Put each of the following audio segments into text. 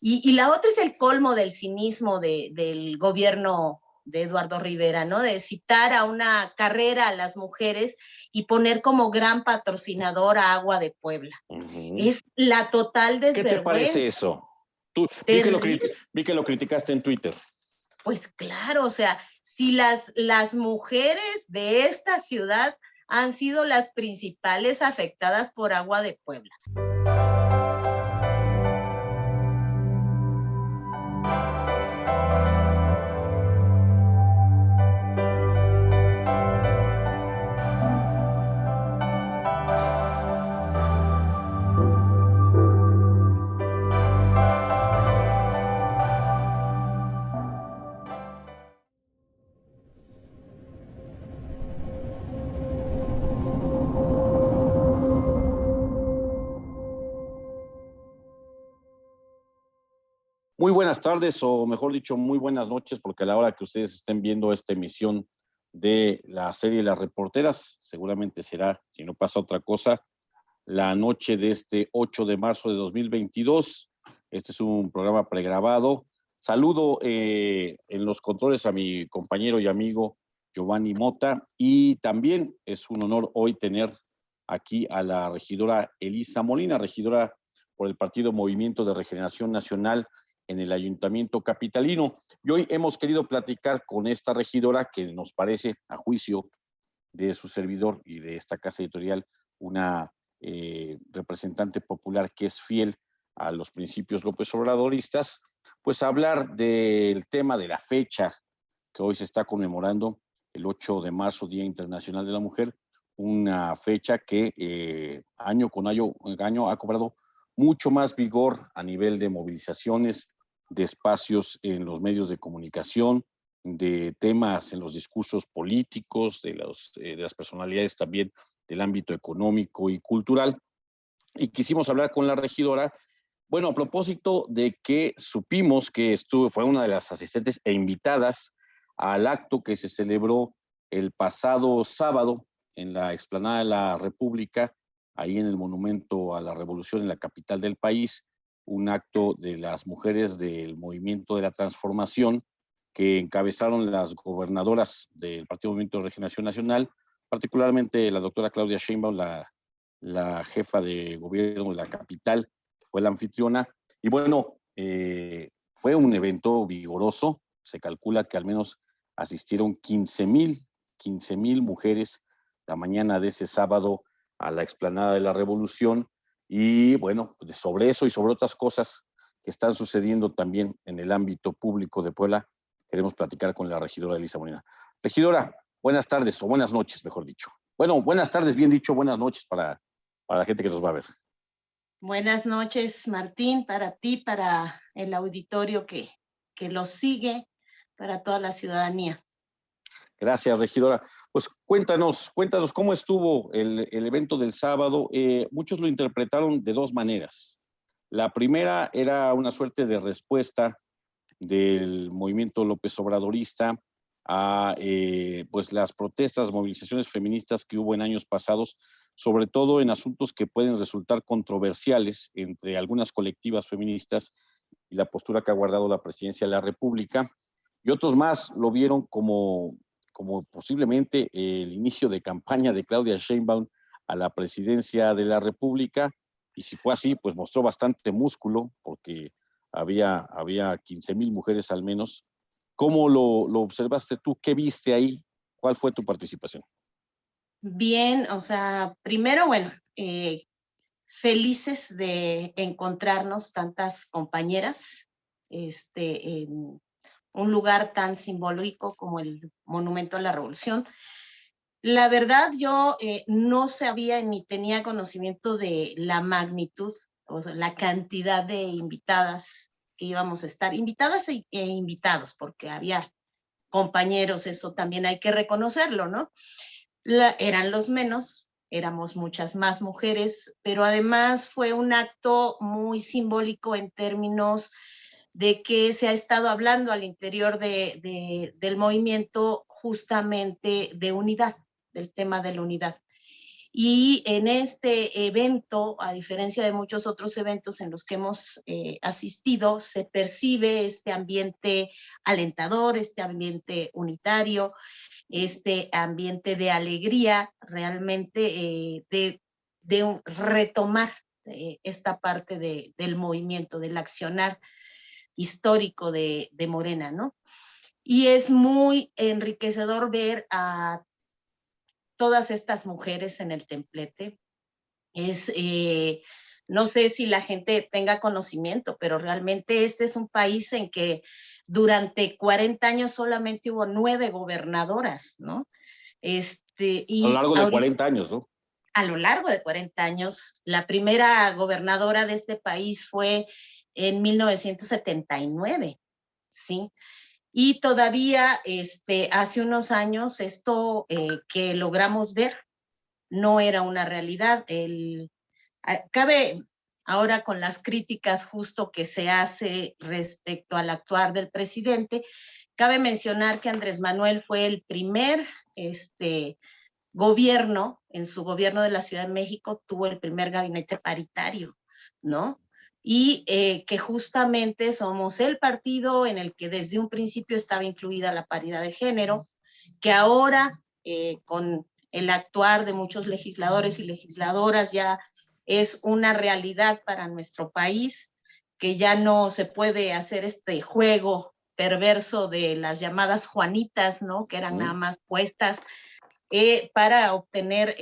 Y la otra es el colmo del cinismo del gobierno de Eduardo Rivera, ¿no? De citar a una carrera a las mujeres y poner como gran patrocinador a Agua de Puebla. Es la total desvergüenza. ¿Qué te parece eso? Tú, vi que lo criticaste en Twitter. Pues claro, o sea, si las mujeres de esta ciudad han sido las principales afectadas por Agua de Puebla. Muy buenas tardes, o mejor dicho, muy buenas noches, porque a la hora que ustedes estén viendo esta emisión de la serie Las Reporteras, seguramente será, si no pasa otra cosa, la noche de este 8 de marzo de 2022. Este es un programa pregrabado. Saludo en los controles a mi compañero y amigo Giovanni Mota, y también es un honor hoy tener aquí a la regidora Elisa Molina, regidora por el Partido Movimiento de Regeneración Nacional en el Ayuntamiento Capitalino. Y hoy hemos querido platicar con esta regidora que nos parece, a juicio de su servidor y de esta casa editorial, una representante popular que es fiel a los principios López Obradoristas, pues hablar del tema de la fecha que hoy se está conmemorando, el 8 de marzo, Día Internacional de la Mujer, una fecha que año con año ha cobrado mucho más vigor a nivel de movilizaciones, de espacios en los medios de comunicación, de temas en los discursos políticos, de las personalidades también del ámbito económico y cultural. Y quisimos hablar con la regidora, bueno, a propósito de que supimos que fue una de las asistentes e invitadas al acto que se celebró el pasado sábado en la explanada de la República, ahí en el Monumento a la Revolución en la capital del país, un acto de las mujeres del Movimiento de la Transformación que encabezaron las gobernadoras del Partido Movimiento de Regeneración Nacional, particularmente la doctora Claudia Sheinbaum, la jefa de gobierno de la capital, que fue la anfitriona. Y bueno, fue un evento vigoroso. Se calcula que al menos asistieron 15,000 mujeres la mañana de ese sábado a la explanada de la Revolución. Y bueno, sobre eso y sobre otras cosas que están sucediendo también en el ámbito público de Puebla, queremos platicar con la regidora Elisa Molina. Regidora, buenas tardes, o buenas noches, mejor dicho. Bueno, buenas tardes, bien dicho, buenas noches para la gente que nos va a ver. Buenas noches, Martín, para ti, para el auditorio que los sigue, para toda la ciudadanía. Gracias, regidora. Pues cuéntanos cómo estuvo el evento del sábado. Muchos lo interpretaron de dos maneras. La primera era una suerte de respuesta del movimiento López Obradorista a pues las protestas, movilizaciones feministas que hubo en años pasados, sobre todo en asuntos que pueden resultar controversiales entre algunas colectivas feministas y la postura que ha guardado la presidencia de la República, y otros más lo vieron como posiblemente el inicio de campaña de Claudia Sheinbaum a la presidencia de la República, y si fue así, pues mostró bastante músculo, porque había 15,000 mujeres al menos. ¿Cómo lo observaste tú? ¿Qué viste ahí? ¿Cuál fue tu participación? Bien, o sea, primero, bueno, felices de encontrarnos tantas compañeras en un lugar tan simbólico como el Monumento a la Revolución. La verdad, yo no sabía ni tenía conocimiento de la magnitud, o sea, la cantidad de invitadas que íbamos a estar, invitadas e invitados, porque había compañeros, eso también hay que reconocerlo, ¿no? Eran los menos, éramos muchas más mujeres, pero además fue un acto muy simbólico en términos de que se ha estado hablando al interior del movimiento justamente de unidad, del tema de la unidad. Y en este evento, a diferencia de muchos otros eventos en los que hemos asistido, se percibe este ambiente alentador, este ambiente unitario, este ambiente de alegría, realmente de retomar esta parte del movimiento, del accionar histórico de Morena, ¿no? Y es muy enriquecedor ver a todas estas mujeres en el templete. No sé si la gente tenga conocimiento, pero realmente este es un país en que durante 40 años solamente hubo 9 gobernadoras, ¿no? A lo Y largo de ahorita, 40 años, ¿no? a lo largo de 40 años, la primera gobernadora de este país fue en 1979, ¿sí? Y todavía hace unos años esto que logramos ver no era una realidad. Cabe ahora con las críticas justo que se hace respecto al actuar del presidente, cabe mencionar que Andrés Manuel fue el primer gobierno, en su gobierno de la Ciudad de México, tuvo el primer gabinete paritario, ¿no? Y que justamente somos el partido en el que desde un principio estaba incluida la paridad de género, que ahora con el actuar de muchos legisladores y legisladoras ya es una realidad para nuestro país, que ya no se puede hacer este juego perverso de las llamadas Juanitas, ¿no? Que eran nada más puestas para obtener,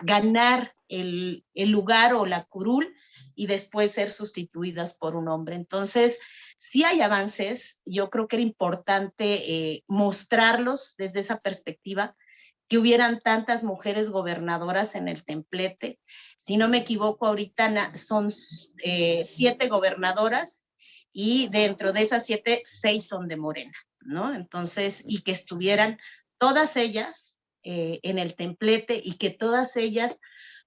ganar el lugar o la curul y después ser sustituidas por un hombre. Entonces, sí hay avances, yo creo que era importante mostrarlos desde esa perspectiva, que hubieran tantas mujeres gobernadoras en el templete. Si no me equivoco, ahorita son 7 gobernadoras y dentro de esas 7, 6 son de Morena, ¿no? Entonces, y que estuvieran todas ellas en el templete y que todas ellas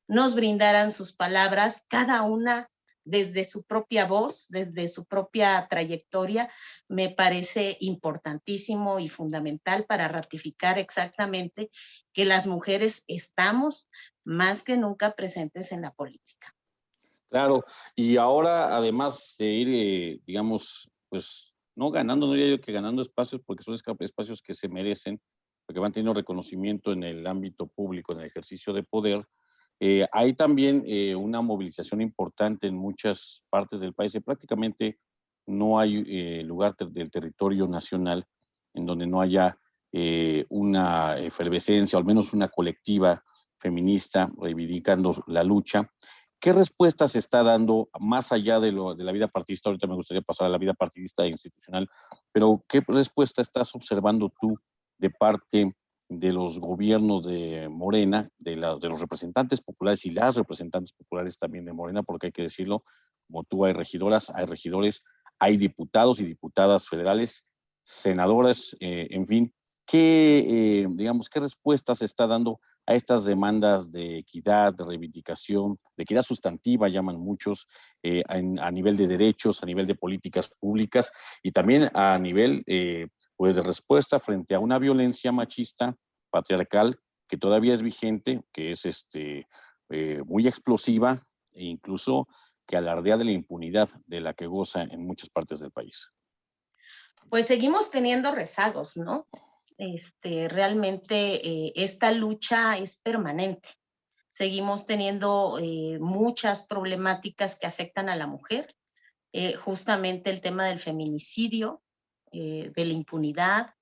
nos brindaran sus palabras, cada una desde su propia voz, desde su propia trayectoria, me parece importantísimo y fundamental para ratificar exactamente que las mujeres estamos más que nunca presentes en la política. Claro, y ahora además de ir, digamos, pues no ganando, no diría yo que ganando espacios, porque son espacios que se merecen, porque van teniendo reconocimiento en el ámbito público, en el ejercicio de poder. Hay también una movilización importante en muchas partes del país y prácticamente no hay lugar del territorio nacional en donde no haya una efervescencia, o al menos una colectiva feminista reivindicando la lucha. ¿Qué respuesta se está dando más allá de la vida partidista? Ahorita me gustaría pasar a la vida partidista e institucional, pero ¿qué respuesta estás observando tú de parte de los gobiernos de Morena, de los representantes populares y las representantes populares también de Morena? Porque hay que decirlo, como tú hay regidoras, hay regidores, hay diputados y diputadas federales, senadoras, en fin, digamos, qué respuesta se está dando a estas demandas de equidad, de reivindicación, de equidad sustantiva, llaman muchos, a nivel de derechos, a nivel de políticas públicas y también a nivel pues de respuesta frente a una violencia machista, patriarcal, que todavía es vigente, que es muy explosiva e incluso que alardea de la impunidad de la que goza en muchas partes del país. Pues seguimos teniendo rezagos, ¿no? Realmente esta lucha es permanente. Seguimos teniendo muchas problemáticas que afectan a la mujer, justamente el tema del feminicidio, de la impunidad,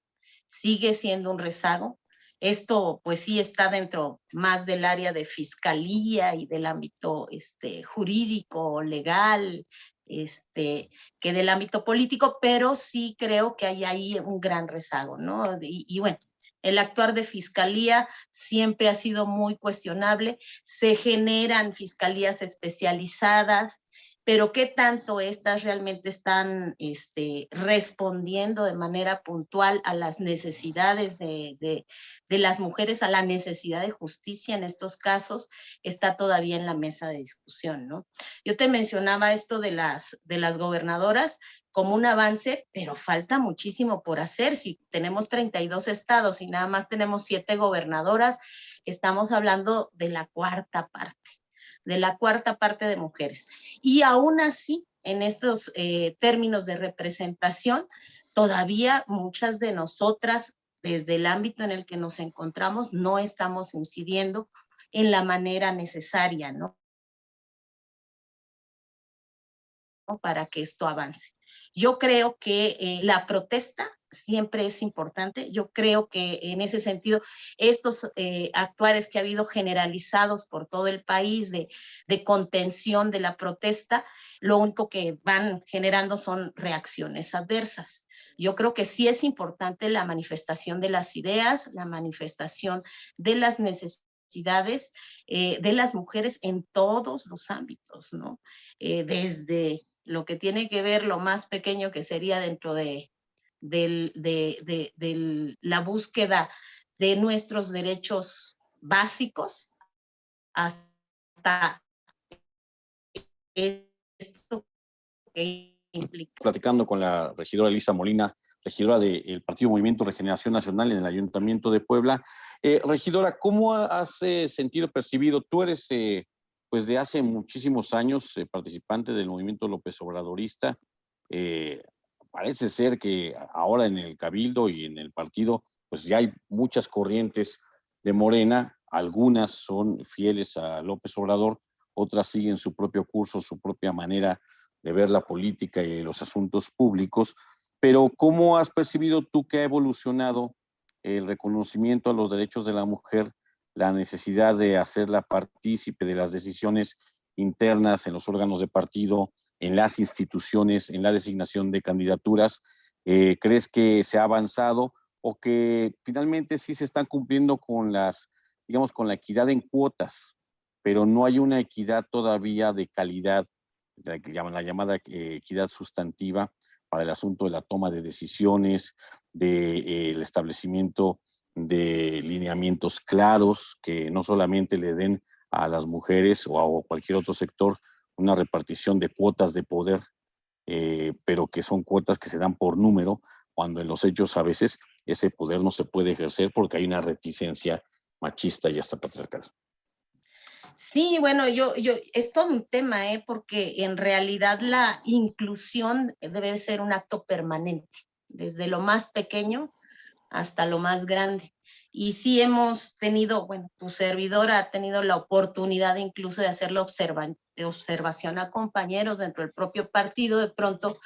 sigue siendo un rezago. Esto pues sí está dentro más del área de fiscalía y del ámbito jurídico, legal, que del ámbito político, pero sí creo que hay ahí un gran rezago, ¿no? Y bueno, el actuar de fiscalía siempre ha sido muy cuestionable, se generan fiscalías especializadas, pero qué tanto estas realmente están respondiendo de manera puntual a las necesidades de las mujeres, a la necesidad de justicia en estos casos, está todavía en la mesa de discusión, ¿no? Yo te mencionaba esto de las gobernadoras como un avance, pero falta muchísimo por hacer. Si tenemos 32 estados y nada más tenemos 7 gobernadoras, estamos hablando de la cuarta parte de mujeres. Y aún así, en estos términos de representación, todavía muchas de nosotras, desde el ámbito en el que nos encontramos, no estamos incidiendo en la manera necesaria, ¿no? Para que esto avance. Yo creo que la protesta siempre es importante. Yo creo que en ese sentido, estos actuares que ha habido generalizados por todo el país de contención de la protesta, lo único que van generando son reacciones adversas. Yo creo que sí es importante la manifestación de las ideas, la manifestación de las necesidades de las mujeres en todos los ámbitos, ¿no? Desde lo que tiene que ver lo más pequeño que sería dentro de la búsqueda de nuestros derechos básicos hasta esto que implica. Platicando con la regidora Elisa Molina, regidora del Partido Movimiento Regeneración Nacional en el Ayuntamiento de Puebla. Regidora, ¿cómo has sentido, percibido? Tú eres, pues de hace muchísimos años, participante del movimiento López Obradorista. Parece ser que ahora en el Cabildo y en el partido, pues ya hay muchas corrientes de Morena. Algunas son fieles a López Obrador, otras siguen su propio curso, su propia manera de ver la política y los asuntos públicos, pero ¿cómo has percibido tú que ha evolucionado el reconocimiento a los derechos de la mujer, la necesidad de hacerla partícipe de las decisiones internas en los órganos de partido, en las instituciones, en la designación de candidaturas? ¿Crees que se ha avanzado o que finalmente sí se están cumpliendo con las, digamos, con la equidad en cuotas, pero no hay una equidad todavía de calidad, la llamada equidad sustantiva para el asunto de la toma de decisiones, del establecimiento de lineamientos claros que no solamente le den a las mujeres o a cualquier otro sector una repartición de cuotas de poder, pero que son cuotas que se dan por número, cuando en los hechos a veces ese poder no se puede ejercer porque hay una reticencia machista y hasta patriarcal. Sí, bueno, es todo un tema, porque en realidad la inclusión debe ser un acto permanente, desde lo más pequeño hasta lo más grande. Y sí hemos tenido, bueno, tu servidora ha tenido la oportunidad incluso de hacer la observación a compañeros dentro del propio partido. De pronto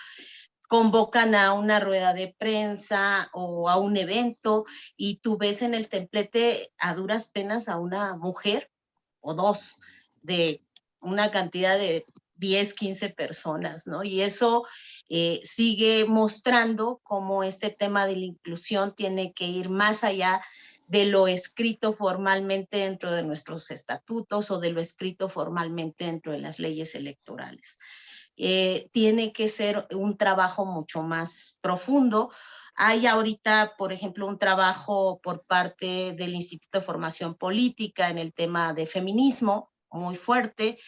convocan a una rueda de prensa o a un evento y tú ves en el templete a duras penas a una mujer o dos de una cantidad de 10, 15 personas, ¿no? Y eso sigue mostrando cómo este tema de la inclusión tiene que ir más allá de lo escrito formalmente dentro de nuestros estatutos o de lo escrito formalmente dentro de las leyes electorales. Tiene que ser un trabajo mucho más profundo. Hay ahorita, por ejemplo, un trabajo por parte del Instituto de Formación Política en el tema de feminismo, muy fuerte.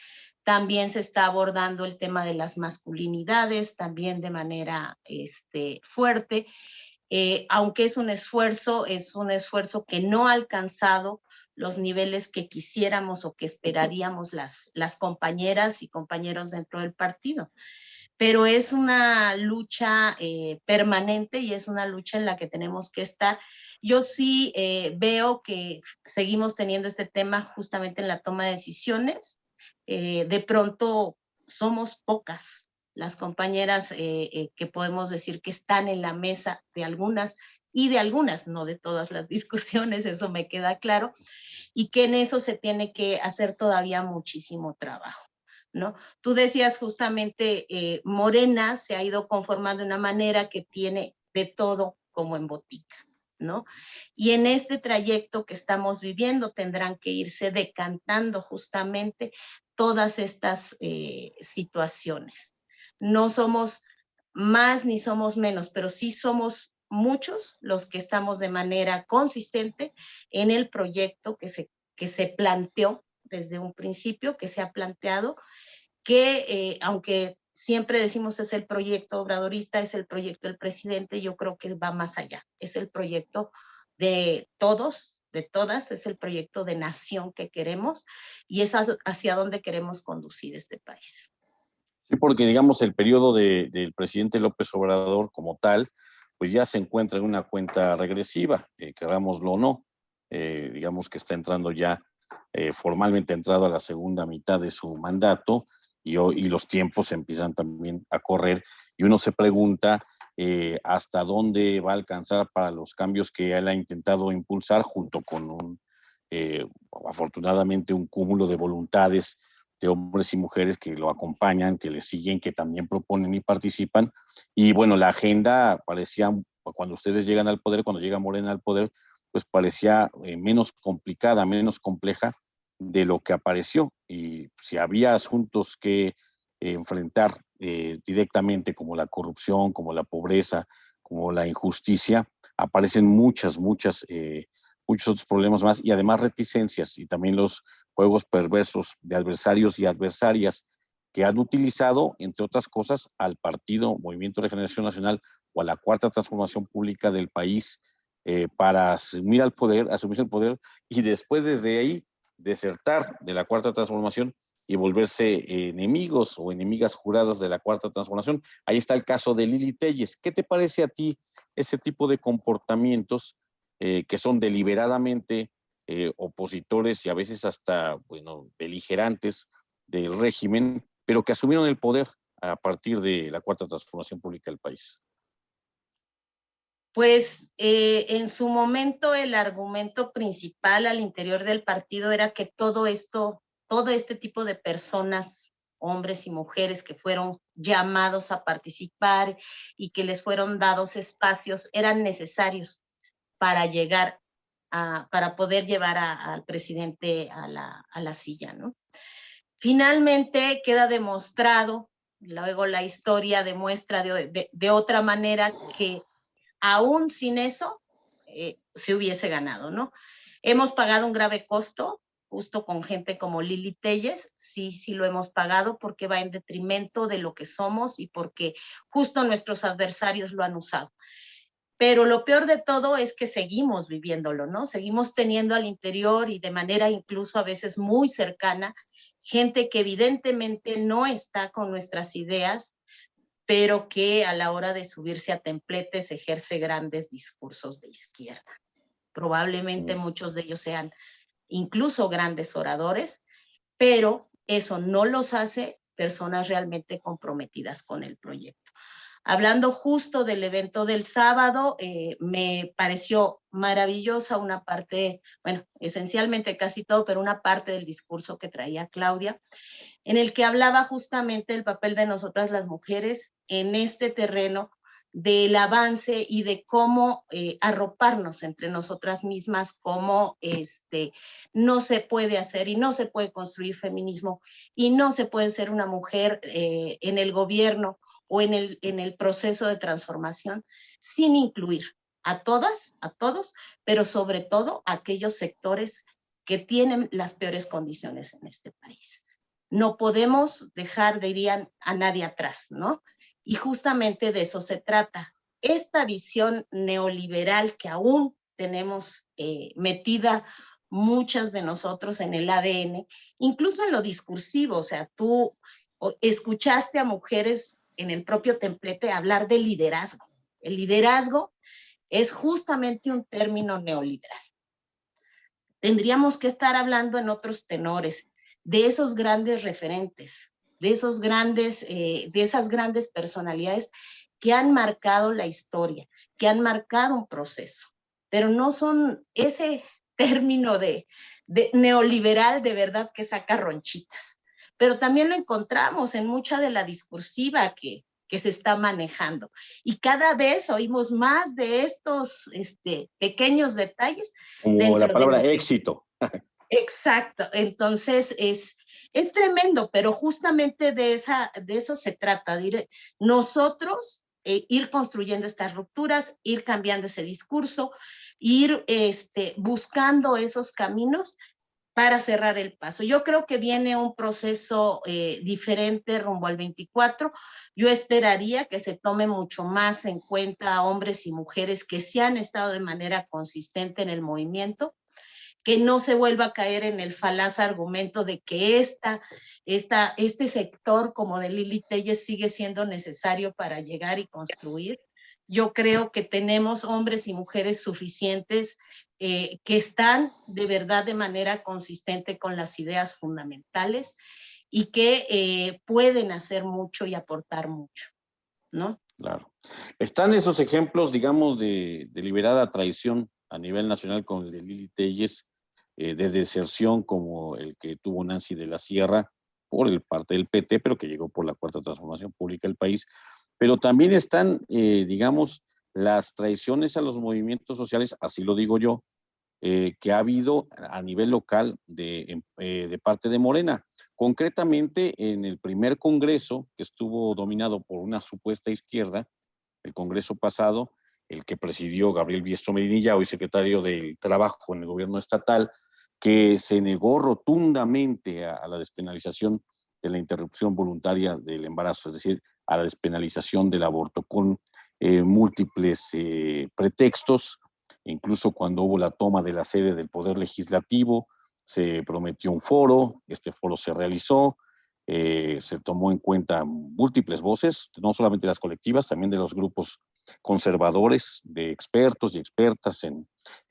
También se está abordando el tema de las masculinidades, también de manera fuerte. Aunque es un esfuerzo que no ha alcanzado los niveles que quisiéramos o que esperaríamos las compañeras y compañeros dentro del partido. Pero es una lucha permanente y es una lucha en la que tenemos que estar. Yo sí veo que seguimos teniendo este tema justamente en la toma de decisiones. De pronto somos pocas las compañeras que podemos decir que están en la mesa de algunas y de algunas, no de todas las discusiones, eso me queda claro, y que en eso se tiene que hacer todavía muchísimo trabajo, ¿no? Tú decías justamente, Morena se ha ido conformando de una manera que tiene de todo como en botica, ¿no? Y en este trayecto que estamos viviendo tendrán que irse decantando justamente todas estas situaciones. No somos más ni somos menos, pero sí somos muchos los que estamos de manera consistente en el proyecto que se planteó desde un principio, que se ha planteado, que aunque siempre decimos es el proyecto obradorista, es el proyecto del presidente, yo creo que va más allá, es el proyecto de todos de todas, es el proyecto de nación que queremos y es hacia dónde queremos conducir este país. Sí, porque digamos el periodo del presidente López Obrador como tal, pues ya se encuentra en una cuenta regresiva, querámoslo o no, digamos que está entrando ya formalmente entrado a la segunda mitad de su mandato y los tiempos empiezan también a correr y uno se pregunta hasta dónde va a alcanzar para los cambios que él ha intentado impulsar junto con afortunadamente un cúmulo de voluntades de hombres y mujeres que lo acompañan, que le siguen, que también proponen y participan. Y bueno, la agenda parecía, cuando ustedes llegan al poder, cuando llega Morena al poder, pues parecía menos complicada, menos compleja de lo que apareció. Y si había asuntos que enfrentar directamente, como la corrupción, como la pobreza, como la injusticia, aparecen muchos otros problemas más y además reticencias y también los juegos perversos de adversarios y adversarias que han utilizado, entre otras cosas, al partido Movimiento de Regeneración Nacional o a la Cuarta Transformación Pública del país para asumir el poder y después desde ahí desertar de la Cuarta Transformación y volverse enemigos o enemigas juradas de la Cuarta Transformación. Ahí está el caso de Lili Telles. ¿Qué te parece a ti ese tipo de comportamientos que son deliberadamente opositores y a veces hasta, bueno, beligerantes del régimen, pero que asumieron el poder a partir de la Cuarta Transformación Pública del país? Pues en su momento el argumento principal al interior del partido era que todo este tipo de personas, hombres y mujeres que fueron llamados a participar y que les fueron dados espacios, eran necesarios para para poder llevar al presidente a la silla, ¿no? Finalmente queda demostrado, luego la historia demuestra de otra manera que aún sin eso se hubiese ganado, ¿no? Hemos pagado un grave costo, justo con gente como Lili Telles, sí lo hemos pagado porque va en detrimento de lo que somos y porque justo nuestros adversarios lo han usado. Pero lo peor de todo es que seguimos viviéndolo, ¿no? Seguimos teniendo al interior y de manera incluso a veces muy cercana, gente que evidentemente no está con nuestras ideas, pero que a la hora de subirse a templetes ejerce grandes discursos de izquierda. Probablemente muchos de ellos sean incluso grandes oradores, pero eso no los hace personas realmente comprometidas con el proyecto. Hablando justo del evento del sábado, me pareció maravillosa una parte, bueno, esencialmente casi todo, pero una parte del discurso que traía Claudia, en el que hablaba justamente del papel de nosotras las mujeres en este terreno del avance y de cómo arroparnos entre nosotras mismas, cómo no se puede hacer y no se puede construir feminismo y no se puede ser una mujer en el gobierno o en el proceso de transformación sin incluir a todas, a todos, pero sobre todo a aquellos sectores que tienen las peores condiciones en este país. No podemos dejar, dirían, a nadie atrás, ¿no? Y justamente de eso se trata. Esta visión neoliberal que aún tenemos metida muchas de nosotros en el ADN, incluso en lo discursivo, o sea, tú escuchaste a mujeres en el propio templete hablar de liderazgo. El liderazgo es justamente un término neoliberal. Tendríamos que estar hablando en otros tenores, de esos grandes referentes, de esas grandes personalidades que han marcado la historia, que han marcado un proceso, pero no son ese término de neoliberal de verdad que saca ronchitas. Pero también lo encontramos en mucha de la discursiva que se está manejando. Y cada vez oímos más de estos pequeños detalles. Como la palabra éxito. Exacto, entonces es tremendo, pero justamente de eso se trata, de nosotros ir construyendo estas rupturas, ir cambiando ese discurso, ir buscando esos caminos para cerrar el paso. Yo creo que viene un proceso diferente rumbo al 24. Yo esperaría que se tome mucho más en cuenta a hombres y mujeres que sí han estado de manera consistente en el movimiento, que no se vuelva a caer en el falaz argumento de que este sector como de Lili Telles sigue siendo necesario para llegar y construir. Yo creo que tenemos hombres y mujeres suficientes que están de verdad de manera consistente con las ideas fundamentales y que pueden hacer mucho y aportar mucho, ¿no? Claro. Están esos ejemplos, digamos, de deliberada traición a nivel nacional con el de Lili Telles, de deserción como el que tuvo Nancy de la Sierra por el parte del PT, pero que llegó por la Cuarta Transformación Pública del país. Pero también están, digamos, las traiciones a los movimientos sociales, así lo digo yo, que ha habido a nivel local de parte de Morena. Concretamente, en el primer congreso, que estuvo dominado por una supuesta izquierda, el congreso pasado, el que presidió Gabriel Biestro Medinilla, hoy secretario del Trabajo en el gobierno estatal, que se negó rotundamente a la despenalización de la interrupción voluntaria del embarazo, es decir, a la despenalización del aborto, con múltiples pretextos. Incluso cuando hubo la toma de la sede del Poder Legislativo, se prometió un foro, este foro se realizó, se tomó en cuenta múltiples voces, no solamente las colectivas, también de los grupos conservadores, de expertos y expertas en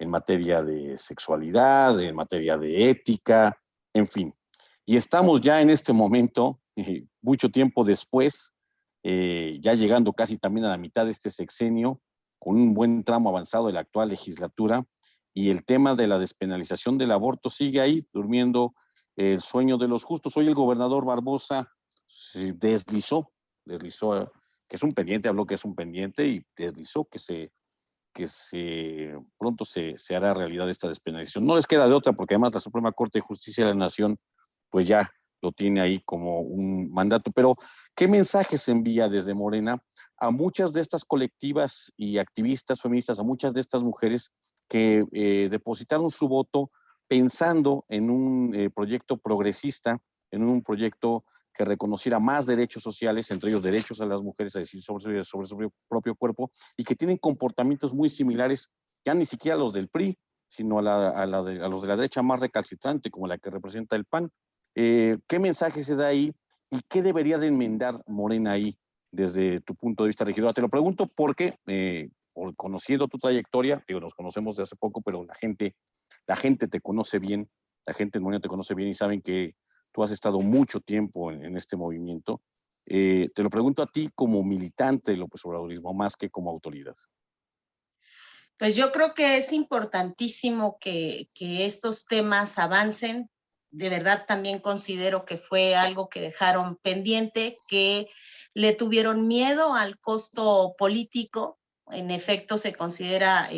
materia de sexualidad, en materia de ética, en fin. Y estamos ya en este momento, mucho tiempo después, ya llegando casi también a la mitad de este sexenio, con un buen tramo avanzado de la actual legislatura, y el tema de la despenalización del aborto sigue ahí, durmiendo el sueño de los justos. Hoy el gobernador Barbosa deslizó, que es un pendiente, habló que es un pendiente, y deslizó que pronto se hará realidad esta despenalización. No les queda de otra, porque además la Suprema Corte de Justicia de la Nación, pues ya lo tiene ahí como un mandato. Pero, ¿qué mensaje se envía desde Morena a muchas de estas colectivas y activistas feministas, a muchas de estas mujeres que depositaron su voto pensando en un proyecto progresista, en un proyecto que reconociera más derechos sociales, entre ellos derechos a las mujeres a decidir sobre su propio cuerpo, y que tienen comportamientos muy similares, ya ni siquiera a los del PRI, sino a los de la derecha más recalcitrante, como la que representa el PAN? ¿Qué mensaje se da ahí y qué debería de enmendar Morena ahí desde tu punto de vista, regidora? Te lo pregunto porque, conociendo tu trayectoria, digo, nos conocemos de hace poco, pero la gente te conoce bien, la gente en Morena te conoce bien y saben que tú has estado mucho tiempo en este movimiento. Te lo pregunto a ti como militante del López Obradorismo, más que como autoridad. Pues yo creo que es importantísimo que estos temas avancen. De verdad también considero que fue algo que dejaron pendiente, que le tuvieron miedo al costo político. En efecto, se considera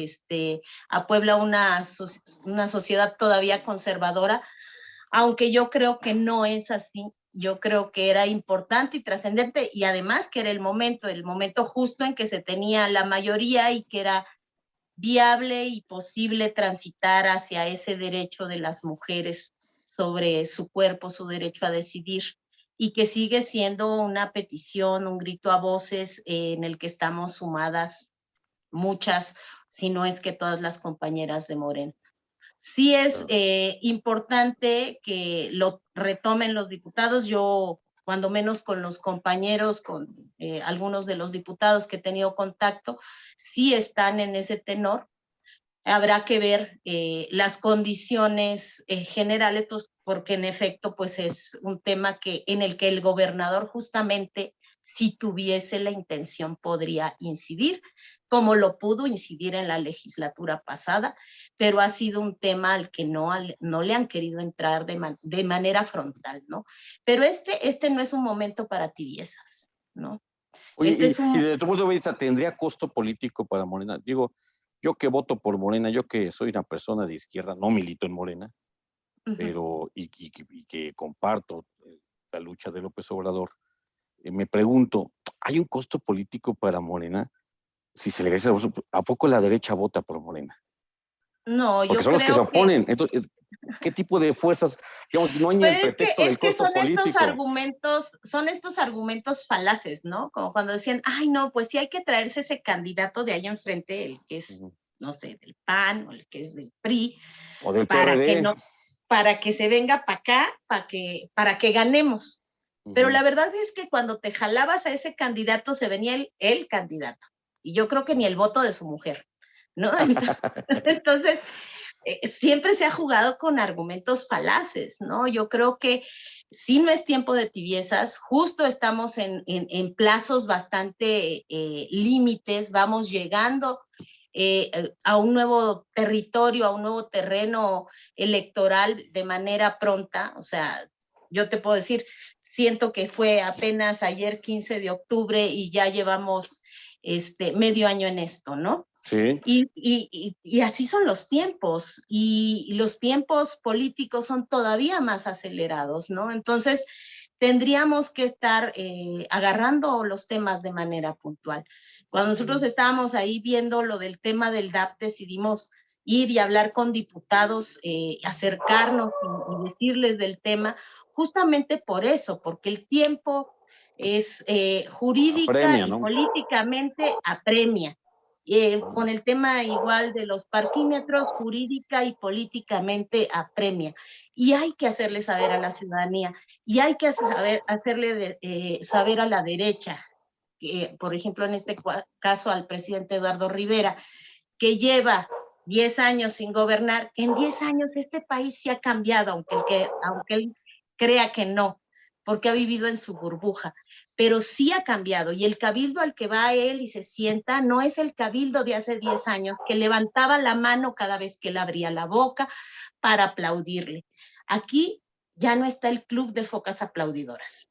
a Puebla una sociedad todavía conservadora, aunque yo creo que no es así. Yo creo que era importante y trascendente, y además que era el momento justo en que se tenía la mayoría y que era viable y posible transitar hacia ese derecho de las mujeres sobre su cuerpo, su derecho a decidir, y que sigue siendo una petición, un grito a voces en el que estamos sumadas muchas, si no es que todas las compañeras de Morena. Sí es importante que lo retomen los diputados. Yo, cuando menos con los compañeros, con algunos de los diputados que he tenido contacto, sí están en ese tenor. Habrá que ver las condiciones generales, pues, porque en efecto pues es un tema en el que el gobernador justamente, si tuviese la intención, podría incidir, como lo pudo incidir en la legislatura pasada, pero ha sido un tema al que no le han querido entrar de manera frontal, ¿no? Pero este no es un momento para tibiezas, ¿no? Oye, y desde tu punto de vista, ¿tendría costo político para Morena? Digo, yo que voto por Morena, yo que soy una persona de izquierda, no milito en Morena, pero y que comparto la lucha de López Obrador, me pregunto, ¿hay un costo político para Morena? Si se le dice, ¿a poco la derecha vota por Morena? No, Porque yo son los que se creo que oponen. Entonces, ¿qué tipo de fuerzas? Digamos, no hay ni pues el pretexto del costo político. son estos argumentos falaces, ¿no? Como cuando decían, ay, no, pues sí hay que traerse ese candidato de ahí enfrente, el que es no sé, del PAN o el que es del PRI, O del para que PRD. no, para que se venga para acá, para que ganemos. Pero la verdad es que cuando te jalabas a ese candidato, se venía el candidato. Y yo creo que ni el voto de su mujer, ¿no? Entonces siempre se ha jugado con argumentos falaces, ¿no? Yo creo que sí no es tiempo de tibiezas, justo estamos en plazos bastante límites, vamos llegando a un nuevo territorio, a un nuevo terreno electoral de manera pronta, o sea, yo te puedo decir, siento que fue apenas ayer 15 de octubre y ya llevamos medio año en esto, ¿no? Sí. Y así son los tiempos, y los tiempos políticos son todavía más acelerados, ¿no? Entonces, tendríamos que estar agarrando los temas de manera puntual. Cuando nosotros estábamos ahí viendo lo del tema del DAP, decidimos ir y hablar con diputados, acercarnos y decirles del tema, justamente por eso, porque el tiempo es jurídica Apremia, y ¿no? políticamente apremia. Con el tema igual de los parquímetros, jurídica y políticamente apremia. Y hay que hacerle saber a la ciudadanía, y hay que hacerle saber a la derecha, por ejemplo, en este caso al presidente Eduardo Rivera, que lleva 10 años sin gobernar, que en 10 años este país sí ha cambiado, aunque él crea que no, porque ha vivido en su burbuja, pero sí ha cambiado, y el cabildo al que va él y se sienta no es el cabildo de hace 10 años, que levantaba la mano cada vez que él abría la boca para aplaudirle. Aquí ya no está el club de focas aplaudidoras.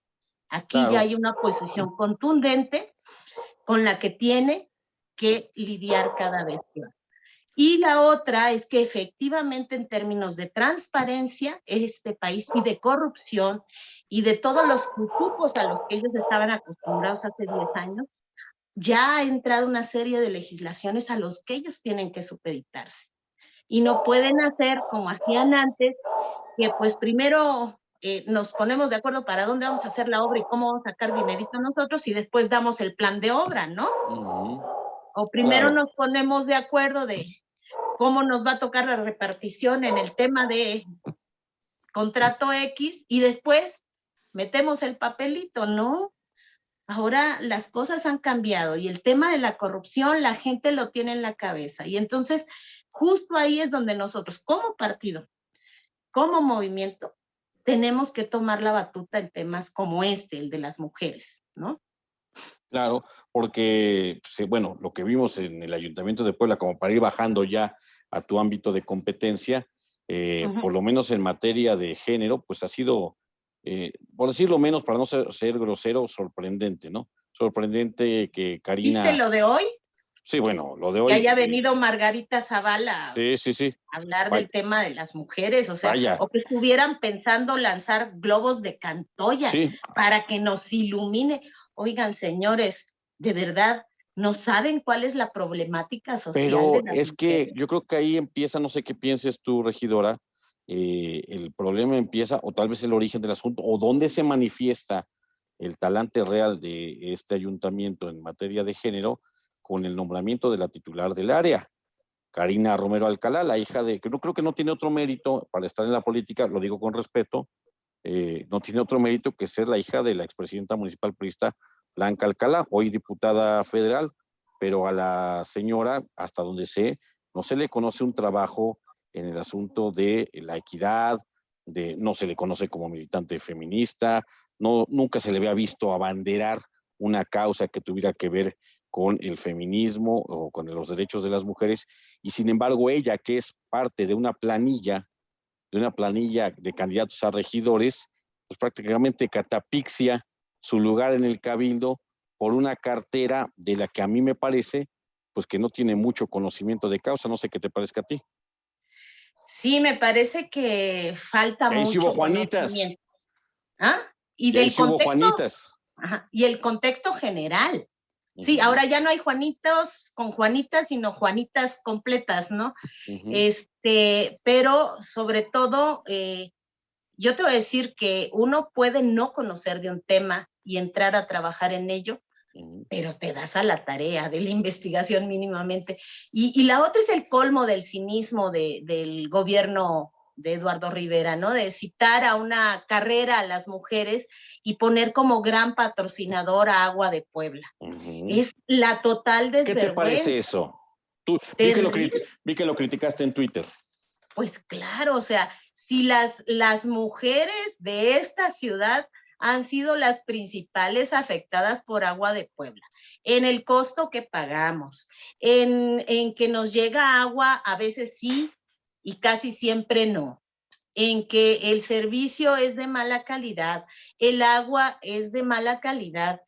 Aquí ya Claro. hay una posición contundente con la que tiene que lidiar cada vez más. Y la otra es que efectivamente en términos de transparencia, este país, y de corrupción, y de todos los cupos a los que ellos estaban acostumbrados hace 10 años, ya ha entrado una serie de legislaciones a los que ellos tienen que supeditarse. Y no pueden hacer como hacían antes, que pues primero nos ponemos de acuerdo para dónde vamos a hacer la obra y cómo vamos a sacar dinerito nosotros, y después damos el plan de obra, ¿no? O primero Claro. nos ponemos de acuerdo de cómo nos va a tocar la repartición en el tema de contrato X, y después metemos el papelito, ¿no? Ahora las cosas han cambiado, y el tema de la corrupción la gente lo tiene en la cabeza, y entonces justo ahí es donde nosotros como partido, como movimiento, tenemos que tomar la batuta en temas como el de las mujeres, ¿no? Claro, porque, pues, bueno, lo que vimos en el Ayuntamiento de Puebla, como para ir bajando ya a tu ámbito de competencia, por lo menos en materia de género, pues ha sido, por decirlo menos, para no ser grosero, sorprendente, ¿no? Sorprendente que ¿Viste Karina, lo de hoy? sí, bueno, lo de Que hoy, haya venido Margarita Zavala a sí, sí, sí, hablar vaya, del tema de las mujeres, o sea, vaya, o que estuvieran pensando lanzar globos de Cantoya sí, para que nos ilumine. Oigan, señores, de verdad, ¿no saben cuál es la problemática social de pero las es que mujeres? yo creo que ahí empieza, no sé qué pienses tú, regidora, el problema empieza, o tal vez el origen del asunto, o dónde se manifiesta el talante real de este ayuntamiento en materia de género, con el nombramiento de la titular del área, Karina Romero Alcalá, la hija de, que no creo que no tiene otro mérito para estar en la política, lo digo con respeto, no tiene otro mérito que ser la hija de la expresidenta municipal priista Blanca Alcalá, hoy diputada federal, pero a la señora, hasta donde sé, no se le conoce un trabajo en el asunto de la equidad, no se le conoce como militante feminista, no, nunca se le había visto abanderar una causa que tuviera que ver con el feminismo o con los derechos de las mujeres, y sin embargo ella, que es parte de una planilla de candidatos a regidores, pues prácticamente catapixia su lugar en el cabildo por una cartera de la que a mí me parece, pues que no tiene mucho conocimiento de causa, no sé qué te parezca a ti. Sí, me parece que falta Y ahí sí hubo mucho Juanitas, conocimiento. ¿Ah? Y y ahí del sí hubo contexto, Juanitas. ajá, y el contexto general. Uh Sí, -huh, ahora ya no hay Juanitos con Juanitas, sino Juanitas completas, ¿no? uh -huh. Pero sobre todo, yo te voy a decir que uno puede no conocer de un tema y entrar a trabajar en ello, pero te das a la tarea de la investigación mínimamente. Y la otra es el colmo del cinismo del gobierno de Eduardo Rivera, ¿no? De citar a una carrera a las mujeres y poner como gran patrocinador a Agua de Puebla. Es la total desvergüenza. ¿Qué te parece eso? Tú, vi que lo criticaste en Twitter. Pues claro, o sea, si las mujeres de esta ciudad han sido las principales afectadas por Agua de Puebla, en el costo que pagamos, en que nos llega agua a veces sí y casi siempre no, en que el servicio es de mala calidad, el agua es de mala calidad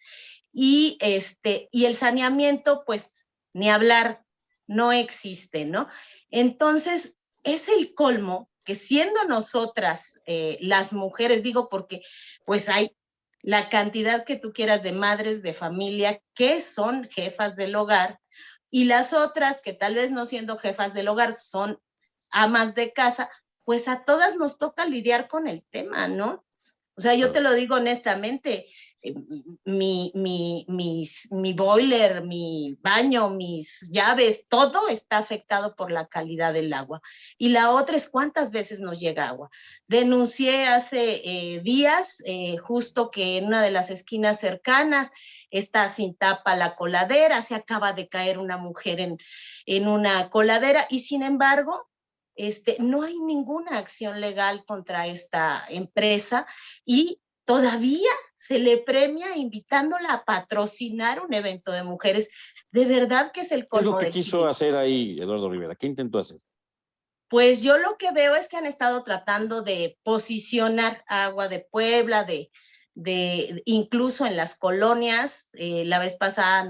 y el saneamiento, pues ni hablar, no existe, ¿no? Entonces, es el colmo que siendo nosotras las mujeres, digo porque pues hay la cantidad que tú quieras de madres de familia que son jefas del hogar y las otras que tal vez no siendo jefas del hogar son amas de casa, pues a todas nos toca lidiar con el tema, ¿no? O sea, yo te lo digo honestamente, mi boiler, mi baño, mis llaves, todo está afectado por la calidad del agua. Y la otra es cuántas veces nos llega agua. Denuncié hace días, justo que en una de las esquinas cercanas está sin tapa la coladera, se acaba de caer una mujer en una coladera y sin embargo, no hay ninguna acción legal contra esta empresa y todavía se le premia invitándola a patrocinar un evento de mujeres. De verdad que es el colmo del... ¿Qué es lo que quiso hacer ahí Eduardo Rivera? ¿Qué intentó hacer? Pues yo lo que veo es que han estado tratando de posicionar a Agua de Puebla, incluso en las colonias. La vez pasada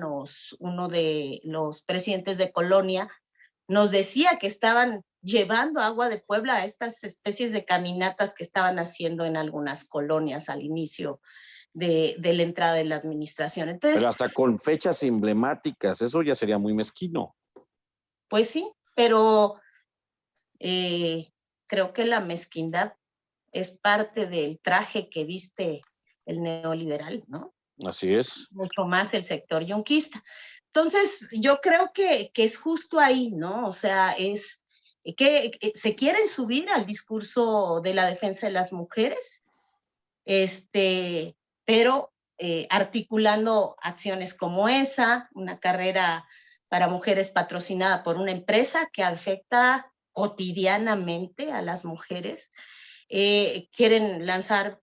uno de los presidentes de colonia nos decía que estaban llevando Agua de Puebla a estas especies de caminatas que estaban haciendo en algunas colonias al inicio de la entrada de la administración. Entonces, pero hasta con fechas emblemáticas, eso ya sería muy mezquino. Pues sí, pero creo que la mezquindad es parte del traje que viste el neoliberal, ¿no? Así es. Mucho más el sector yunquista. Entonces, yo creo que es justo ahí, ¿no? O sea, es que se quieren subir al discurso de la defensa de las mujeres, pero articulando acciones como esa, una carrera para mujeres patrocinada por una empresa que afecta cotidianamente a las mujeres. Quieren lanzar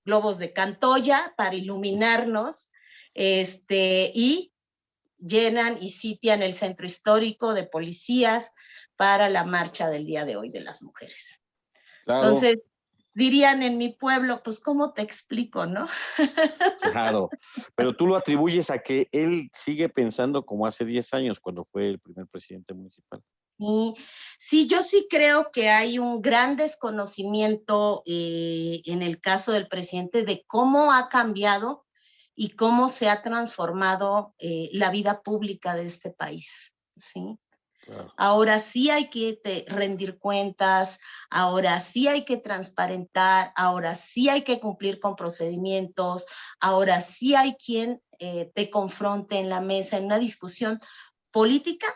globos de Cantoya para iluminarnos, y llenan y sitian el centro histórico de policías para la marcha del día de hoy de las mujeres. Claro. Entonces, dirían en mi pueblo, pues, ¿cómo te explico, no? Claro, pero tú lo atribuyes a que él sigue pensando como hace 10 años, cuando fue el primer presidente municipal. Sí, yo sí creo que hay un gran desconocimiento en el caso del presidente de cómo ha cambiado y cómo se ha transformado la vida pública de este país, ¿sí? Claro. Ahora sí hay que rendir cuentas, ahora sí hay que transparentar, ahora sí hay que cumplir con procedimientos, ahora sí hay quien te confronte en la mesa en una discusión política,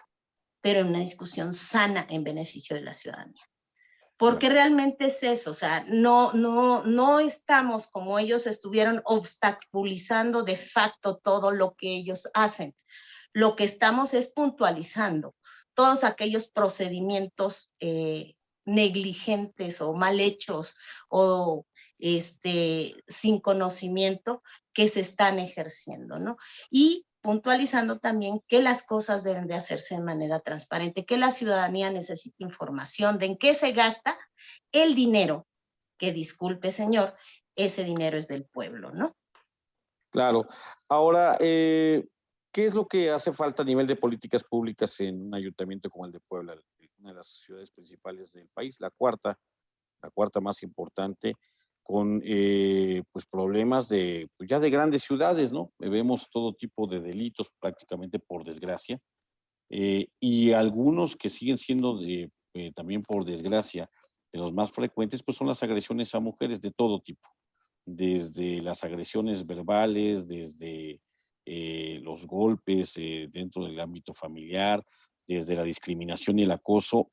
pero en una discusión sana en beneficio de la ciudadanía. Porque realmente es eso, o sea, no estamos como ellos estuvieron obstaculizando de facto todo lo que ellos hacen. Lo que estamos es puntualizando todos aquellos procedimientos negligentes o mal hechos o sin conocimiento que se están ejerciendo, ¿no? Y puntualizando también que las cosas deben de hacerse de manera transparente, que la ciudadanía necesita información de en qué se gasta el dinero, que disculpe señor, ese dinero es del pueblo, ¿no? Claro. Ahora, ¿qué es lo que hace falta a nivel de políticas públicas en un ayuntamiento como el de Puebla, una de las ciudades principales del país, la cuarta más importante, con pues problemas de, pues ya de grandes ciudades, ¿no? Vemos todo tipo de delitos prácticamente por desgracia, y algunos que siguen siendo también por desgracia de los más frecuentes, pues son las agresiones a mujeres de todo tipo, desde las agresiones verbales, desde los golpes dentro del ámbito familiar, desde la discriminación y el acoso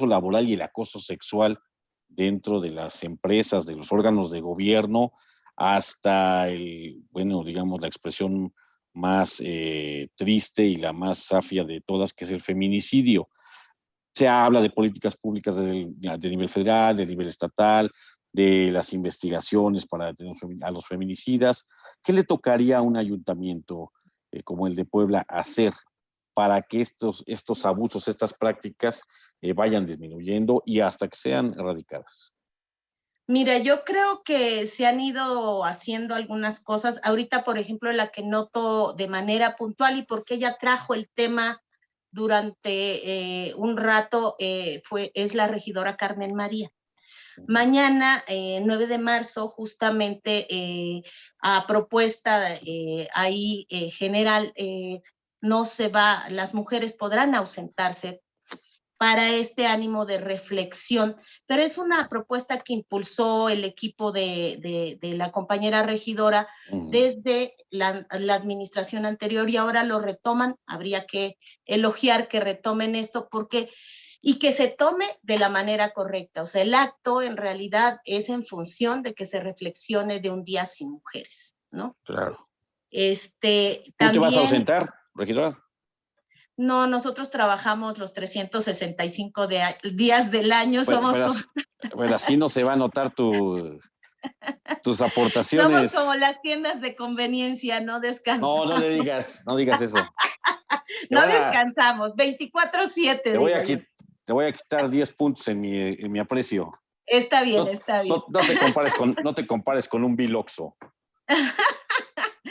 laboral y el acoso sexual dentro de las empresas, de los órganos de gobierno, hasta bueno, digamos, la expresión más triste y la más zafia de todas, que es el feminicidio. Se habla de políticas públicas de nivel federal, de nivel estatal, de las investigaciones para detener a los feminicidas. ¿Qué le tocaría a un ayuntamiento como el de Puebla hacer para que estos abusos, estas prácticas vayan disminuyendo y hasta que sean erradicadas? Mira, yo creo que se han ido haciendo algunas cosas. Ahorita, por ejemplo, la que noto de manera puntual y porque ella trajo el tema durante un rato es la regidora Carmen María. Mañana, 9 de marzo, justamente a propuesta ahí general, no se va, las mujeres podrán ausentarse para este ánimo de reflexión, pero es una propuesta que impulsó el equipo de la compañera regidora desde la administración anterior y ahora lo retoman. Habría que elogiar que retomen esto porque y que se tome de la manera correcta. O sea, el acto en realidad es en función de que se reflexione de un día sin mujeres, ¿no? Claro. ¿Tú te vas a También, ausentar, regidora? no, nosotros trabajamos los 365 días del año, somos como... Pero así no se va a notar tus Somos aportaciones. como las tiendas de conveniencia, no descansamos. No, no digas eso. No descansamos, 24/7, digo yo. Te voy a quitar 10 puntos en mi aprecio. Está bien, está bien. No te compares con un Biloxo.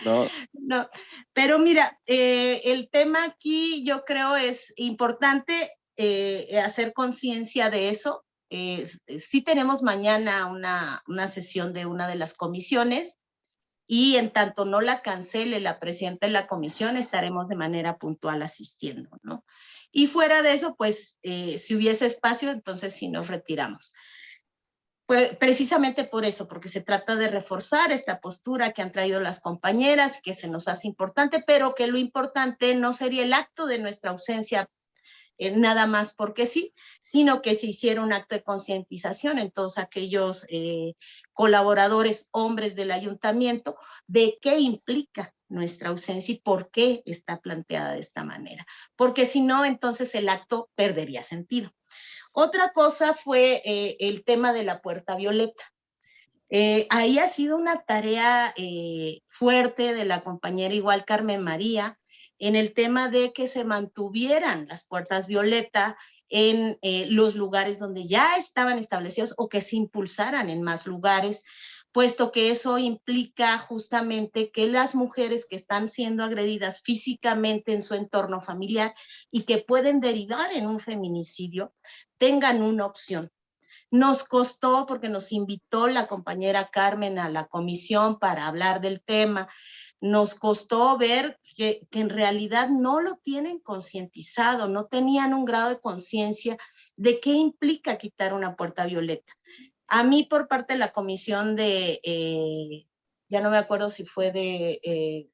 No. No, pero mira, el tema aquí yo creo es importante hacer conciencia de eso. Sí tenemos mañana una sesión de una de las comisiones y en tanto no la cancele la presidenta de la comisión, estaremos de manera puntual asistiendo, ¿no? Y fuera de eso, pues, si hubiese espacio, entonces sí nos retiramos. Pues precisamente por eso, porque se trata de reforzar esta postura que han traído las compañeras, que se nos hace importante, pero que lo importante no sería el acto de nuestra ausencia nada más porque sí, sino que se hiciera un acto de concientización en todos aquellos colaboradores hombres del ayuntamiento de qué implica nuestra ausencia y por qué está planteada de esta manera, porque si no, entonces el acto perdería sentido. Otra cosa fue el tema de la puerta violeta. Ahí ha sido una tarea fuerte de la compañera igual Carmen María en el tema de que se mantuvieran las puertas violeta en los lugares donde ya estaban establecidos o que se impulsaran en más lugares, puesto que eso implica justamente que las mujeres que están siendo agredidas físicamente en su entorno familiar y que pueden derivar en un feminicidio tengan una opción. Nos costó porque nos invitó la compañera Carmen a la comisión para hablar del tema. Nos costó ver que en realidad no lo tienen concientizado, no tenían un grado de conciencia de qué implica quitar una puerta violeta. A mí por parte de la comisión ya no me acuerdo si fue de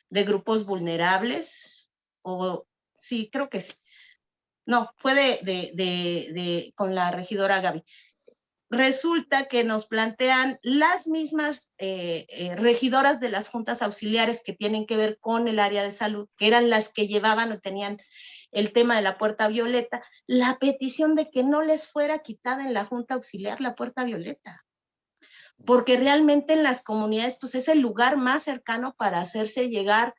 grupos vulnerables o sí, creo que sí. No, fue con la regidora Gaby. Resulta que nos plantean las mismas regidoras de las juntas auxiliares que tienen que ver con el área de salud, que eran las que llevaban o tenían el tema de la puerta violeta, la petición de que no les fuera quitada en la junta auxiliar la puerta violeta, porque realmente en las comunidades pues es el lugar más cercano para hacerse llegar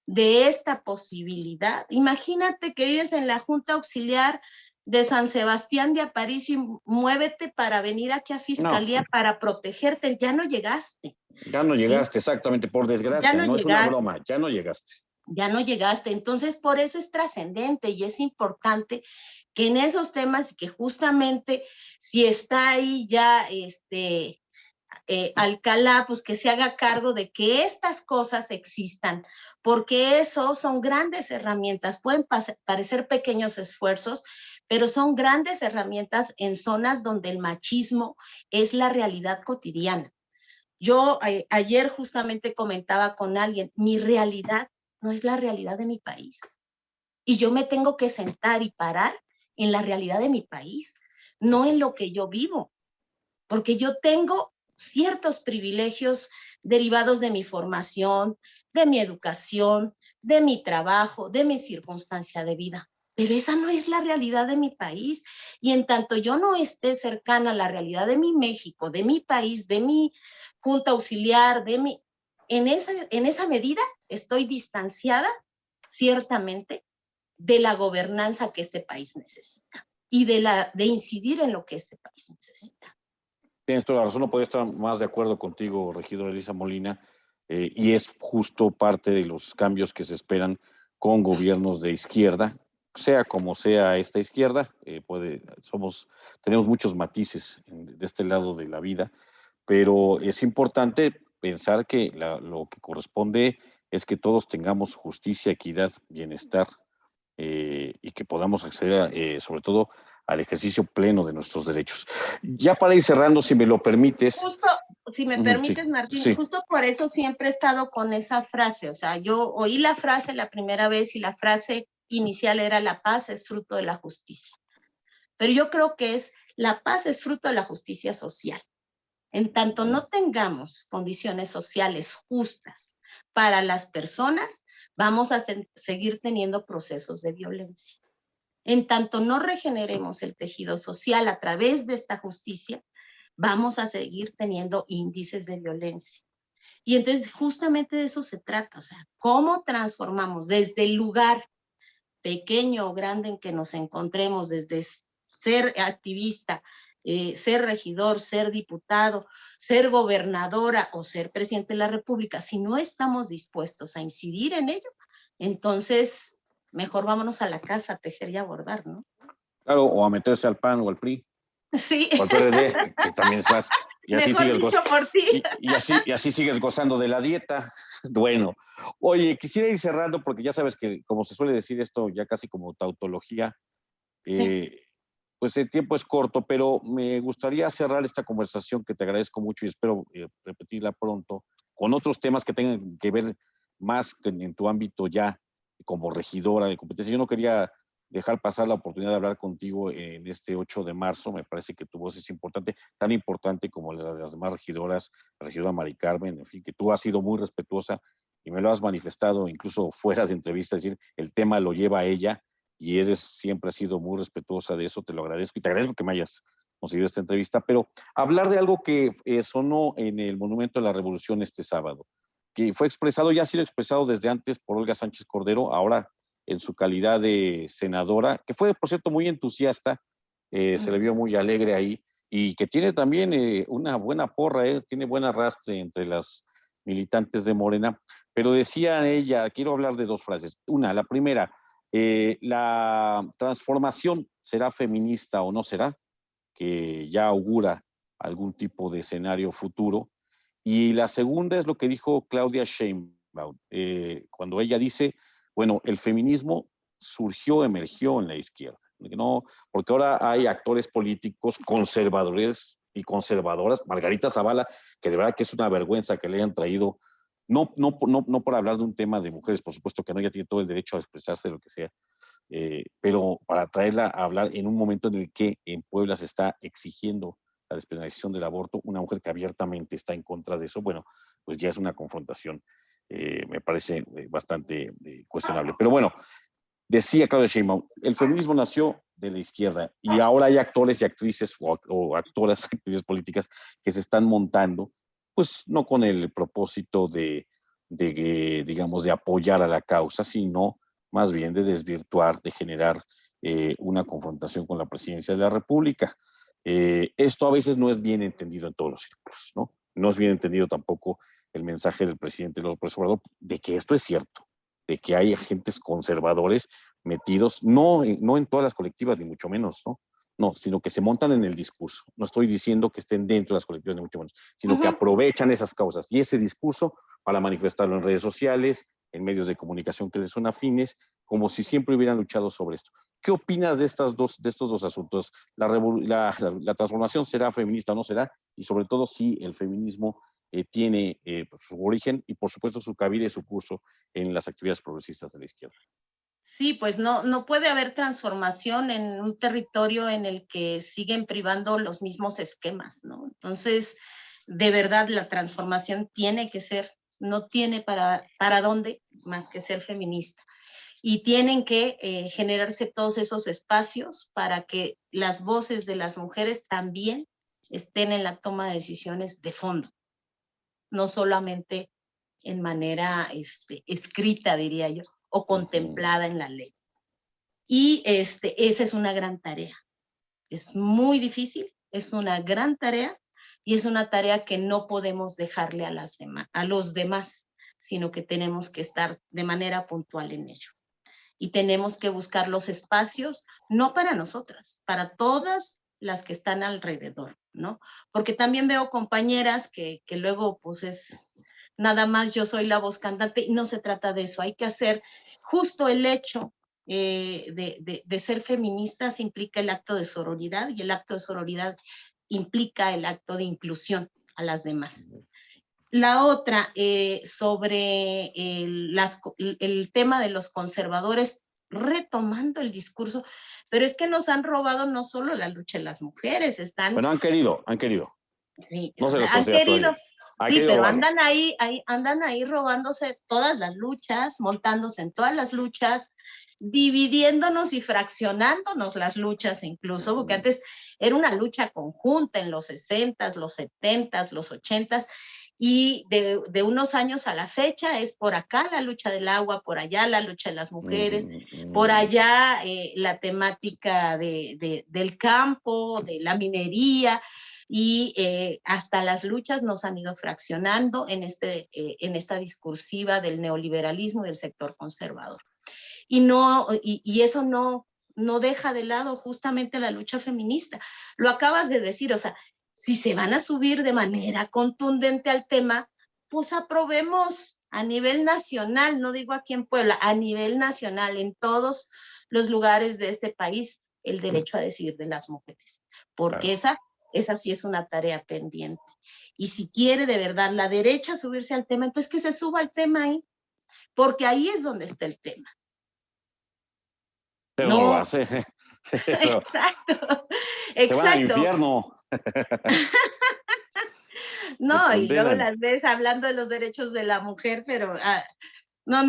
de esta posibilidad. Imagínate que vives en la junta auxiliar de San Sebastián de Aparicio y muévete para venir aquí a Fiscalía para protegerte. Ya no llegaste. Ya no llegaste, ¿sí? Exactamente, por desgracia, no es una broma, ya no llegaste. Ya no llegaste. Entonces, por eso es trascendente y es importante que en esos temas, que justamente si está ahí ya Alcalá, pues que se haga cargo de que estas cosas existan, porque eso son grandes herramientas, pueden parecer pequeños esfuerzos, pero son grandes herramientas en zonas donde el machismo es la realidad cotidiana. Yo ayer justamente comentaba con alguien, mi realidad no es la realidad de mi país. Y yo me tengo que sentar y parar en la realidad de mi país, no en lo que yo vivo, porque yo tengo ciertos privilegios derivados de mi formación, de mi educación, de mi trabajo, de mi circunstancia de vida. Pero esa no es la realidad de mi país. Y en tanto yo no esté cercana a la realidad de mi México, de mi país, de mi junta auxiliar, en esa medida estoy distanciada, ciertamente, de la gobernanza que este país necesita y de incidir en lo que este país necesita. Tienes toda la razón, no podría estar más de acuerdo contigo, regidora Elisa Molina, y es justo parte de los cambios que se esperan con gobiernos de izquierda, sea como sea esta izquierda, tenemos muchos matices de este lado de la vida, pero es importante pensar que lo que corresponde es que todos tengamos justicia, equidad, bienestar, y que podamos acceder, sobre todo, al ejercicio pleno de nuestros derechos. Ya para ir cerrando, si me lo permites. Justo, si me permites, Sí, Martín, sí. justo por eso siempre he estado con esa frase. O sea, yo oí la frase la primera vez y la frase inicial era la paz es fruto de la justicia. Pero yo creo que la paz es fruto de la justicia social. En tanto no tengamos condiciones sociales justas para las personas, vamos a seguir teniendo procesos de violencia. En tanto no regeneremos el tejido social a través de esta justicia, vamos a seguir teniendo índices de violencia. Y entonces justamente de eso se trata, o sea, cómo transformamos desde el lugar pequeño o grande en que nos encontremos, desde ser activista, ser regidor, ser diputado, ser gobernadora o ser presidente de la República, si no estamos dispuestos a incidir en ello, entonces mejor vámonos a la casa a tejer y a bordar, ¿no? Claro, o a meterse al PAN o al PRI, Sí. o al PRD, que también es más. Y así Mejor sigues dicho por ti. y así sigues gozando de la dieta. Bueno, oye, quisiera ir cerrando porque ya sabes que, como se suele decir esto, ya casi como tautología, Sí. pues el tiempo es corto, pero me gustaría cerrar esta conversación que te agradezco mucho y espero repetirla pronto, con otros temas que tengan que ver más en tu ámbito ya como regidora de competencia. Yo no quería dejar pasar la oportunidad de hablar contigo en este 8 de marzo. Me parece que tu voz es importante, tan importante como la de las demás regidoras, la regidora Mari Carmen, en fin, que tú has sido muy respetuosa y me lo has manifestado incluso fuera de entrevistas, es decir, el tema lo lleva a ella y siempre has sido muy respetuosa de eso, te lo agradezco y te agradezco que me hayas conseguido esta entrevista, pero hablar de algo que sonó en el Monumento a la Revolución este sábado, que fue expresado, ya ha sido expresado desde antes por Olga Sánchez Cordero, ahora en su calidad de senadora, que fue, por cierto, muy entusiasta, se le vio muy alegre ahí, y que tiene también una buena porra, tiene buen arrastre entre las militantes de Morena, pero decía ella, quiero hablar de dos frases. Una, la primera, la transformación será feminista o no será, que ya augura algún tipo de escenario futuro. Y la segunda es lo que dijo Claudia Sheinbaum, cuando ella dice, bueno, el feminismo surgió, emergió en la izquierda, no, porque ahora hay actores políticos conservadores y conservadoras, Margarita Zavala, que de verdad que es una vergüenza que le hayan traído, no por hablar de un tema de mujeres, por supuesto que no, ella tiene todo el derecho a expresarse de lo que sea, pero para traerla a hablar en un momento en el que en Puebla se está exigiendo la despenalización del aborto, una mujer que abiertamente está en contra de eso, bueno, pues ya es una confrontación, me parece bastante cuestionable. Pero bueno, decía Claudia Sheinbaum, el feminismo nació de la izquierda y ahora hay actores y actrices o actoras, actrices políticas que se están montando, pues no con el propósito digamos, de apoyar a la causa, sino más bien de desvirtuar, de generar una confrontación con la presidencia de la República. Esto a veces no es bien entendido en todos los círculos, ¿no? No es bien entendido tampoco el mensaje del presidente López Obrador de que esto es cierto, de que hay agentes conservadores metidos, no en todas las colectivas, ni mucho menos, ¿no? No, sino que se montan en el discurso. No estoy diciendo que estén dentro de las colectivas, ni mucho menos, sino que aprovechan esas causas y ese discurso para manifestarlo en redes sociales, en medios de comunicación que les son afines, como si siempre hubieran luchado sobre esto. ¿Qué opinas de estos dos asuntos? ¿La transformación será feminista o no será? Y sobre todo, si el feminismo tiene pues, su origen y por supuesto su cabida y su curso en las actividades progresistas de la izquierda. Sí, pues no puede haber transformación en un territorio en el que siguen privando los mismos esquemas, ¿no? Entonces, de verdad, la transformación tiene que ser, no tiene para dónde más que ser feminista. Y tienen que generarse todos esos espacios para que las voces de las mujeres también estén en la toma de decisiones de fondo, no solamente en manera escrita, diría yo, o contemplada en la ley. Y esa es una gran tarea. Es muy difícil, es una gran tarea y es una tarea que no podemos dejarle a los demás, sino que tenemos que estar de manera puntual en ello. Y tenemos que buscar los espacios, no para nosotras, para todas las que están alrededor, ¿no? Porque también veo compañeras que luego, pues es nada más yo soy la voz cantante y no se trata de eso, hay que hacer justo el hecho de ser feministas implica el acto de sororidad y el acto de sororidad implica el acto de inclusión a las demás. La otra, sobre el tema de los conservadores, retomando el discurso, pero es que nos han robado no solo la lucha de las mujeres, están... Bueno, han querido. Sí, No se los han consideras querido, todavía. Han sí, querido pero robarlo. andan ahí robándose todas las luchas, montándose en todas las luchas, dividiéndonos y fraccionándonos las luchas incluso, porque antes era una lucha conjunta en los 60s, los 70s, los 80s, y de unos años a la fecha es por acá la lucha del agua, por allá la lucha de las mujeres, por allá la temática del campo, de la minería, y hasta las luchas nos han ido fraccionando en esta discursiva del neoliberalismo y del sector conservador. Y eso no deja de lado justamente la lucha feminista. Lo acabas de decir, o sea, si se van a subir de manera contundente al tema, pues aprobemos a nivel nacional, no digo aquí en Puebla, a nivel nacional, en todos los lugares de este país, el derecho a decidir de las mujeres, porque Claro. esa sí es una tarea pendiente. Y si quiere de verdad la derecha subirse al tema, entonces que se suba al tema ahí, porque ahí es donde está el tema. Pero no lo va a hacer. Eso. Exacto, Se van al exacto. infierno. Se No, y luego condenan. las ves hablando de los derechos de la mujer, pero no,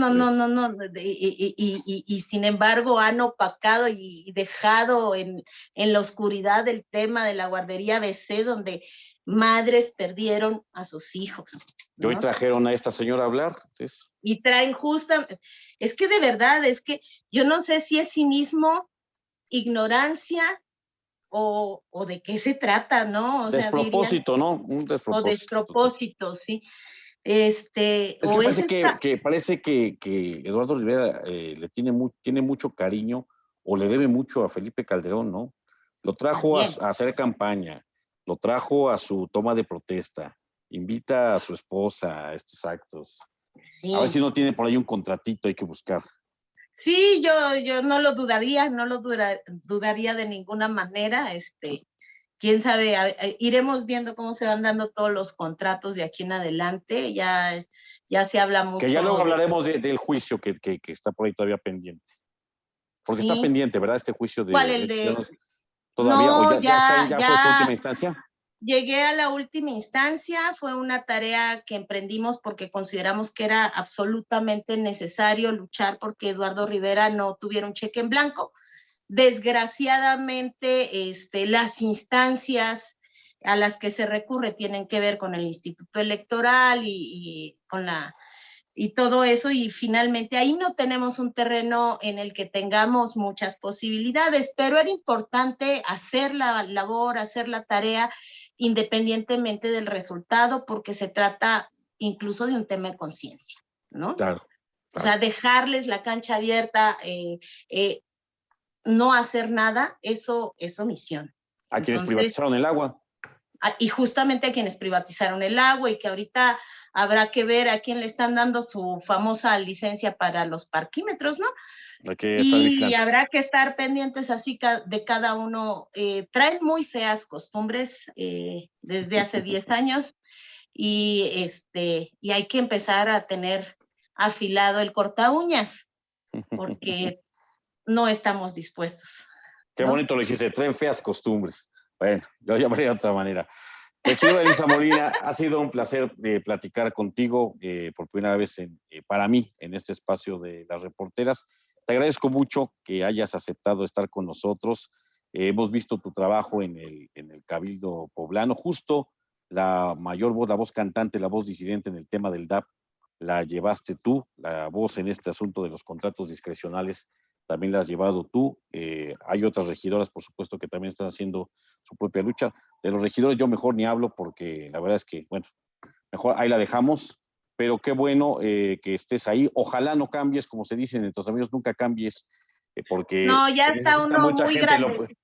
y sin embargo han opacado y dejado en la oscuridad el tema de la guardería ABC, donde madres perdieron a sus hijos, Y hoy ¿no? trajeron a esta señora a hablar. ¿Sí? Y traen es que de verdad, es que yo no sé si es cinismo, ignorancia o de qué se trata, ¿no? O sea, dirían, Despropósito, ¿no? Un o despropósito total. despropósito, ¿sí? Es O que es parece esta, que Eduardo Rivera le tiene mucho cariño o le debe mucho a Felipe Calderón, ¿no? Lo trajo a también, hacer campaña, lo trajo a su toma de protesta, invita a su esposa a estos actos. A ver sí. si no tiene por ahí un contratito, hay que buscar. Sí, yo no lo dudaría, dudaría de ninguna manera, quién sabe, iremos viendo cómo se van dando todos los contratos de aquí en adelante, ya se habla Que ya luego mucho de, hablaremos del juicio que está por ahí todavía pendiente. Porque está sí, pendiente, ¿verdad? Este juicio de ¿cuál el derechos de? ciudadanos todavía, o No, ya fue su última instancia. llegué a la última instancia, fue una tarea que emprendimos porque consideramos que era absolutamente necesario luchar porque Eduardo Rivera no tuviera un cheque en blanco. Desgraciadamente, las instancias a las que se recurre tienen que ver con el Instituto Electoral y todo eso, y finalmente ahí no tenemos un terreno en el que tengamos muchas posibilidades, pero era importante hacer la labor, hacer la tarea, independientemente del resultado, porque se trata incluso de un tema de conciencia, ¿no? Claro, O sea, claro. dejarles la cancha abierta, no hacer nada, eso es omisión. A quienes Entonces, privatizaron el agua. y justamente a quienes privatizaron el agua y que ahorita habrá que ver a quién le están dando su famosa licencia para los parquímetros, ¿no? Hay que estar Y vigilantes. habrá que estar pendientes así de cada uno. Traen muy feas costumbres desde hace 10 años y hay que empezar a tener afilado el corta uñas, porque no estamos dispuestos. Qué ¿no? bonito lo dijiste, traen feas costumbres. Bueno, yo llamaría de otra manera. Regidora Elisa Molina, ha sido un placer platicar contigo por primera vez para mí en este espacio de las reporteras. Te agradezco mucho que hayas aceptado estar con nosotros. Hemos visto tu trabajo en el Cabildo Poblano, justo la mayor voz, la voz cantante, la voz disidente en el tema del DAP, la llevaste tú, la voz en este asunto de los contratos discrecionales también la has llevado tú. Hay otras regidoras, por supuesto, que también están haciendo su propia lucha. De los regidores yo mejor ni hablo porque la verdad es que, bueno, mejor ahí la dejamos, pero qué bueno que estés ahí. Ojalá no cambies, como se dice en nuestros amigos, nunca cambies, porque no, ya está necesita uno mucha muy gente. grande.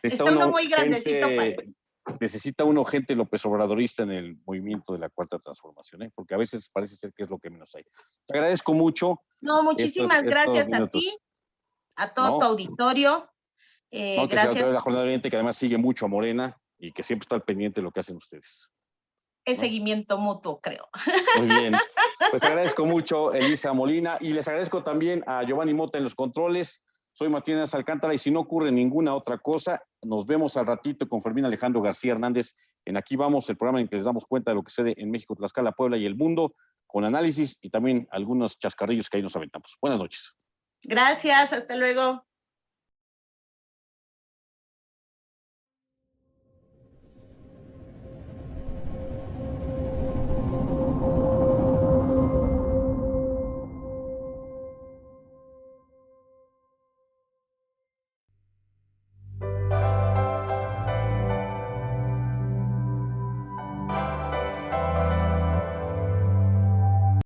Está uno muy grandecito para... Necesita uno gente López Obradorista en el movimiento de la Cuarta Transformación, porque a veces parece ser que es lo que menos hay. Te agradezco mucho No, muchísimas estos gracias a minutos. ti, a todo ¿No? tu auditorio. No, que sea Gracias. la jornada oriente, que además sigue mucho a Morena y que siempre está al pendiente de lo que hacen ustedes. Es seguimiento mutuo, creo. Muy bien. Pues te agradezco mucho, Elisa Molina, y les agradezco también a Giovanni Mota en los controles. Soy Martínez Alcántara y si no ocurre ninguna otra cosa, nos vemos al ratito con Fermín Alejandro García Hernández en Aquí Vamos, el programa en que les damos cuenta de lo que sucede en México, Tlaxcala, Puebla y el mundo, con análisis y también algunos chascarrillos que ahí nos aventamos. Buenas noches. Gracias, hasta luego.